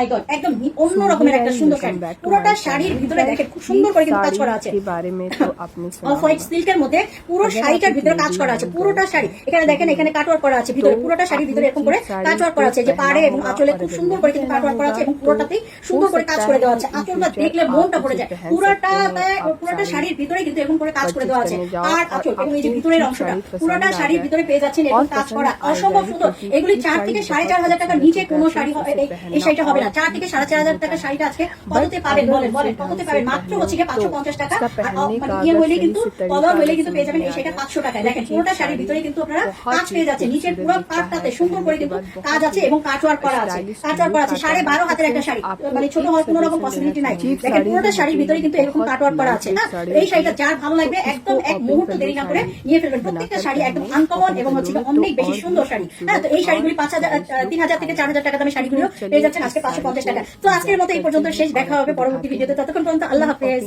মাই god, একদম অন্য রকমের একটা সুন্দর শাড়ি। পুরোটা শাড়ির ভিতরে দেখেন খুব সুন্দর করে কিন্তু কাজ করা আছে। অফ হোয়াইট সিল্কের মধ্যে পুরো শাড়িটার ভিতরে কাজ করা আছে, পুরোটা শাড়ি। এখানে দেখেন এখানে কাটওয়ার্ক করা আছে ভিতরে, পুরোটা শাড়ির ভিতরে এরকম করে কাটওয়ার্ক করা আছে, যে পাড়ে এবং আঁচলে খুব সুন্দর করে কিন্তু কাটওয়ার্ক করা আছে এবং পুরোটাতেই সুন্দর করে কাজ করে দেওয়া আছে। আঁচলটা দেখলে মনটা পড়ে যায়। পুরোটা শাড়ির ভিতরে কিন্তু এরকম করে কাজ করে দেওয়া আছে। আর আঁচল এবং এই যে ভিতরের অংশটা পুরোটা শাড়ির ভিতরে পেয়ে যাচ্ছেন এরকম কাজ করা, অসম্ভব সুন্দর। এগুলি 4 থেকে 4,500 টাকার নিচে কোনো শাড়ি এই শাড়িটা হবে না। 4 থেকে 4,500 টাকার শাড়িটা আজকে কততে পাবেন বলেন, কততে পাবেন? মাত্র হচ্ছে 550 টাকা। মানে ইয়ে হইলে কিন্তু কলার হইলে কিন্তু পেয়ে যাবেন এই শাড়িটা 500 টাকায়। দেখেন পুরোটা শাড়ির ভিতরে কিন্তু আপনারা কাজ পেয়ে যাচ্ছে, নিচের পুরো পাটটাতে সুন্দর করে কিন্তু কাজ আছে এবং কাটওয়ার্ক করা আছে। কাটওয়ার্ক করা আছে 12.5 হাতের একটা শাড়ি, মানে ছোট হওয়ার কোনো রকম পসিবিলিটি নাই। দেখেন পুরোটা শাড়ির ভিতরে কিন্তু এরকম কাটওয়ার্ক করা আছে। হ্যাঁ, এই শাড়িটা যার ভালো লাগবে একদম এক মুহূর্ত দেরি না করে নিয়ে ফেলবেন। প্রত্যেকটা শাড়ি একদম আনকমন এবং হচ্ছে অনেক বেশি সুন্দর শাড়ি। হ্যাঁ, তো এই শাড়িগুলি 3,000 থেকে 4,000 টাকা দামে শাড়িগুলো পেয়ে যাচ্ছেন আজকে 550 টাকা। তো আজকের মতো এই পর্যন্ত শেষ, দেখা হবে পরবর্তী ভিডিওতে। ততক্ষণ পর্যন্ত আল্লাহ হাফেজ।